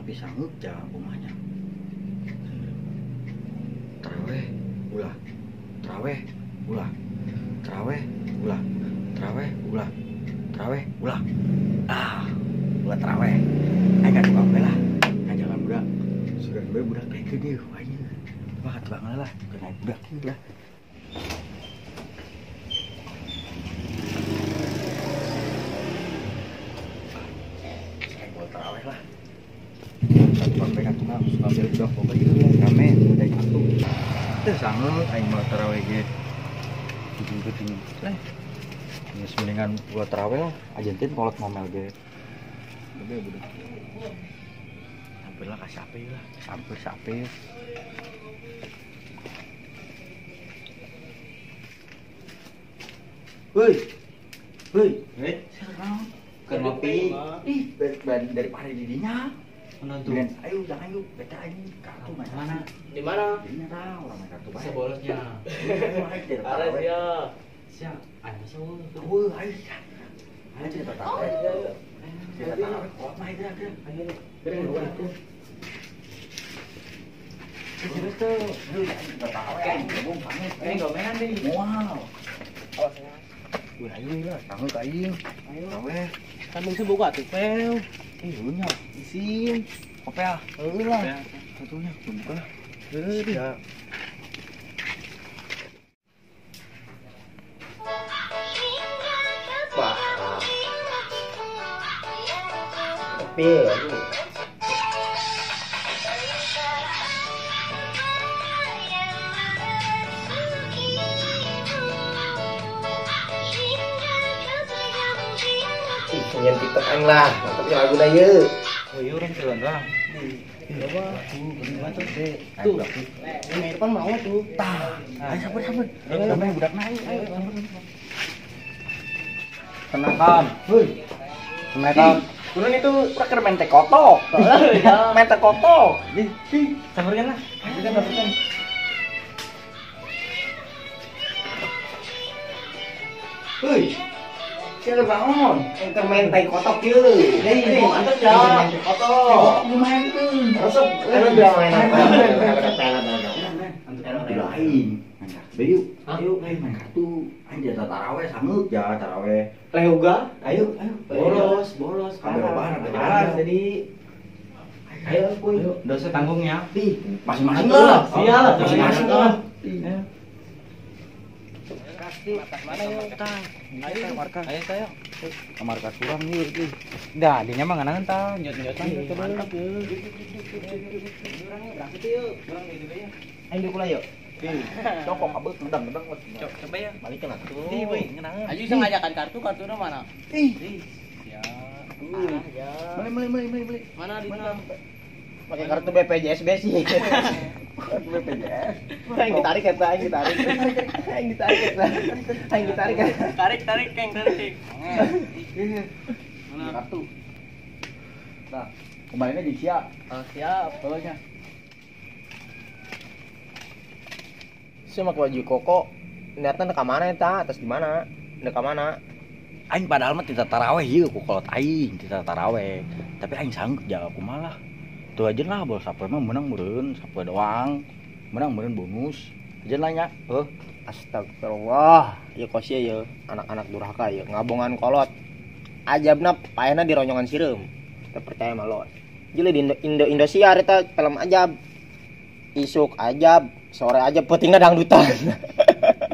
tapi sanggup ja kumanya. Teraweh ulah. Teraweh ulah. Teraweh ulah. Teraweh ulah. Teraweh ulah. Ulah teraweh. Kan tukang lah. Kan jalan budak. Sudah budak kayak gini wanya. Wah tukang lah. Kena budak lah. Teraweh lah. Tukang pegang tukang ambil budak pokoknya rame udah satu. Teu sangeup aing mau teraweh ge. Kucing-kucing. Geus mendingan gua teraweh lah, ajentin kolot ngomel ge. Bebe budak. Hampir lah ka sape lah, sape. Heuy. Sarang. Keur ngopi. Ih, dari pare di dinya. Menonton. Ayo jangan yuk, beta ini kartu main mana? Di mana? Ini tahu orang main kartu baik. Sebolosnya. Ada dia. Siap. Ada semua. Ayo. Ayo cerita tahu. Cerita tahu. Oh, main gerak. Ayo. Gerak itu. Cerita tuh. Cerita tahu. Gabung pamit. Ini gomengan nih. Wow. Ayo lah, sanggup aing. Ayo. Tawe. Kan bisa buka tuh, Pel. Iya, isin. Kopi ah. Lah. Satunya buka. Ya. Pel. Nyen TikTok aing lah, mantap ya lagu na ye. Oh iya orang jalan lah. Coba, Gimana tuh? tuh. Ini depan mau tuh. Ayo sabar. Namanya budak naik. Ayo sabar. Kenakan. Hei. Kenakan. Turun itu praker mente koto. Mente koto. Sabarkan lah. Sabarkan. Hei. Siapa bangun? Engker mentai kotok ye. Hei, mantap ya. Mentai kotok. Lumayan tuh. Resep, kan udah main apa? Lain. Main kartu. Ayo, main kartu. Ayo jatah taraweh sanggup ya taraweh. Lehuga, Ayo. bolos. Ambil bahan, ambil Parah, bahan. jadi ayo kuy. Dosa tanggungnya. Masing-masing Atuh, lah. siap. Masing-masing Ayo. lah. Mana yuk, Tang? Ayo, markas. Ayo tayo. Markas kurang yuk. Dah, dinya mah nganangan ta, nyot-nyotan gitu. Mantap ya. Berangkat yuk. Ayo dulu yuk. Cokok abet ngedang. Coba ya. Balikin atuh. Di, boy, ngenangan. Ayo bisa ngajakan kartunya mana? Ya. Ya. Beli. Mana di mana? Pakai kartu BPJS sih. Kartu BPJS. Aing ditarik eta, aing ditarik. Tarik, Keng, tarik. Mana kartu? Nah, kembalinya di siap. Oh, siap. Bawahnya. Saya pakai baju koko. Niatnya ke mana eta? Atas di mana? Ke mana? Aing padahal mah tidak taraweh ieu ku kolot aing, tidak taraweh. Tapi aing sanggup jaga kumaha lah. Tuh aja lah bol sapoe mah menang meureun, sapoe doang. Menang meureun bonus. Aja lah nya. Astagfirullah. Ya kosia ya, anak-anak durhaka ya, ngabongan kolot. Ajabna paena di ronjongan sireum. Kita percaya mah lo. Jadi di Indosiar eta film ajab. Isuk ajab, sore ajab peutingna dangdutan.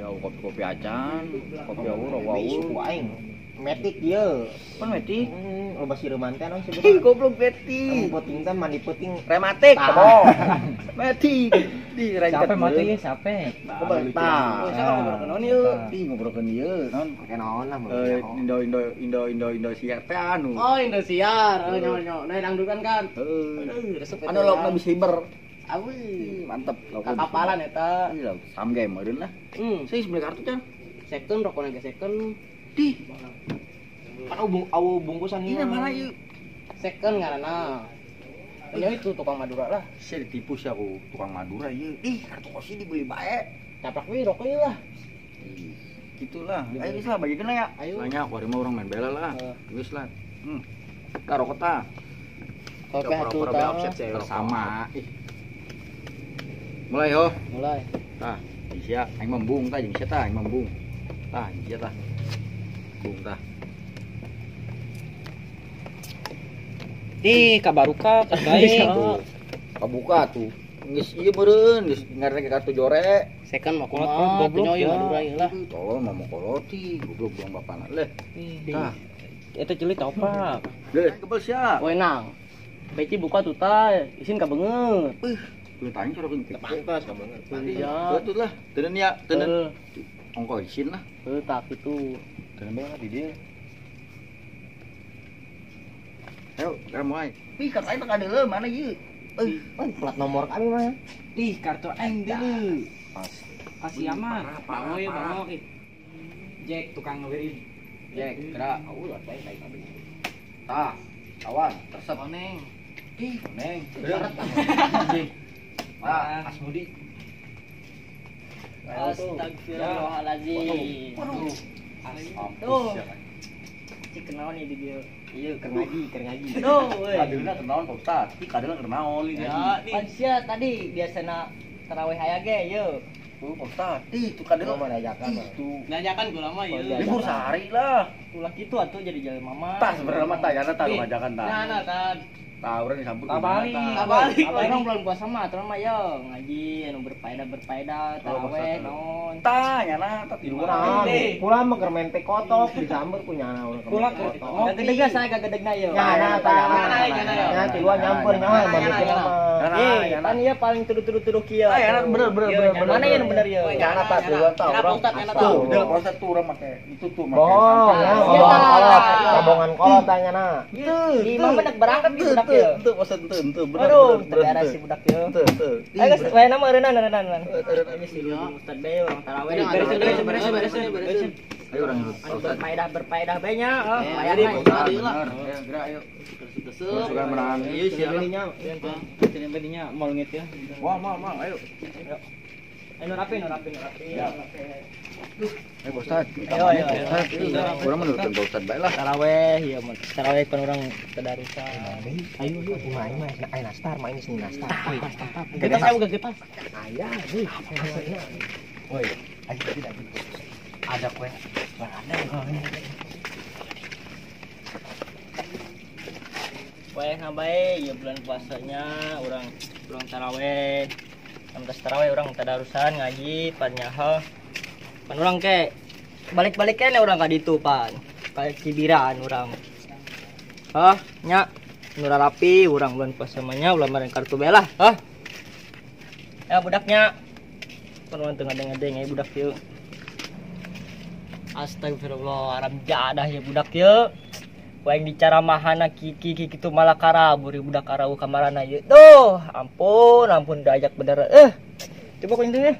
Ya kopi acan, kopi awur. Isuk aing. Metik ieu. Pan metik. Loba sireuman teh naon sebenarnya. Goblok metik. Peuting teh mandi peuting. Rematik, Tah. tebong. Metik. Di rancet. Siapa mati ya, siapa? Tah. Saya kalau ngobrol naon ieu? Di ngobrolkeun ieu naon? Pakai naon lah Indosiar teh anu. Oh, Indosiar. Oh, nyo. Nah, dangdutan kan. Resep Anu log bisa hiber. Awi. Mantep. Kakapalan eta. Iya, sam game meureun lah. Saya beli kartu can. Second rokona ge second. Di. Kan awu bungkusan Ini mana ieu? Second ngaranna. Ya itu tukang Madura lah. Saya ditipu sih aku tukang Madura ieu. Ih, kartu kosi dibeli bae. Caprak we rokok ieu lah. Gitulah. Ayo geus lah bagikeun lah ya. Ayo. Banyak aku mah orang main bela lah. Geus lah. Karo kota. Oke, atuh Bersama. Mulai yo. Mulai. Tah, sia aing membung tah jeung sia tah aing membung. Tah, sia tah. Bung tah. Ih, kabaruka baik. Kabuka tuh. Geus ieu meureun, geus ngareng kartu jore. Second mah Kumaha, kumaha goblok penyoy ya. ngadurai lah. Tolong mah mau koloti, goblok buang bapana. Leh. Tah, Eta ceuli topak. leh kebel sia. Wenang. Beci buka tuh tah, isin ka beungeut. Tuh tanya cara geuning. Pantas ka banget. Iya. Betul lah. Teuneun ya, teuneun. Ongko isin lah. Tak itu. Teuneun bae di dieu. Ayo, kita mulai. Ih, kata aing teh kadeuleum mana ieu? Plat nomor kami mah. Ih, kartu aing deuleu. Pas. Kasih aman. Bango ya, bango. Jack tukang ngewirin. Jack, gerak. Ulah baik abi. Tah, kawan, tersep. Neng. Ih, neng. Ah, Asmudi. Astagfirullahaladzim. Waduh. Tuh. Tuh. Cik kenal nih di dia. Iya, keur ngaji. Tuh, weh. Kadeuna kenaon Pak Ustaz? Ih, kadeuna kenaon ini. Ya, Pansya tadi biasana tarawih aya ge yeuh. Tuh, Pak Ustaz. Ih, tuh kadeuna Mah dajakan mah. tuh. Ngajakan gula mah Oh, yeuh. Libur sehari lah. Ulah kitu atuh jadi jalan mama. Tah sebenarnya mah tayana tah ngajakan tah. Nah, tad. Tah urang disambut. Kabalik, gimana, tah. kabalik. Orang bulan puasa mah atuh mah yo ngaji anu berfaedah tarawih naon. Tah nyana tah tilu Kurang, urang. kurang mah keur main teh kotok disamber ku nyana urang. Kula gagedeg saya gagedegna yo. Nyana tah. Nya tiluan nyamper nya mah mikir mah. Ih, kan ieu paling tuduh-tuduh kieu. Ah, ya, bener. Mana yang bener ya? Nyana tah tiluan tah urang. Tuh, udah Pak Ustaz tuh urang make itu tuh make. Bohong, ya, Iya, ngobongan tah. kolot, ngobongan kolot tanya na. Di mama nek berangkat di budak ya. Tuh, Pak Ustaz tuh, bener. Aduh, tegara si budak ya. Tuh. Ayo geus wae nama eureunana. Ini si Ustaz Bey orang tarawih. Beresin. Ayo urang Anu berfaedah bae nya. Oh, Jadi mayar Pak mah. Ustaz, bener. Ayo gerak ayo. Suka menang. Iya sih. Ini bedinya mau ngit ya. Wah, ayo. Ayo rapi. Ayo Pak Ustaz. Ayo. Urang menurutkan Pak Ustaz bae lah. Tarawih ya, tarawih kan orang tadarusan. Ayo main nastar, main sini nastar. Kita saya udah getas. Aya, nih. Woi, ayo tidak. Ada kue. Weh ngabai ya bulan puasanya orang tarawih. Sampai tarawih orang tadarusan ngaji pan nyaho. Pan orang ke balik-baliknya orang ka ditu pan. Kayak cibiran orang. Hah, nya nura rapi orang bulan puasa manya ulah maren kartu belah. Hah. Ya budaknya. Pan orang tengah ngedeng ya budak yeuh. Astagfirullah, aram jadah ya budak yeuh. Waing bicara mahana kiki kitu malah karabur budak karau kamarana ye. Duh, ampun diajak bener. Coba kau ini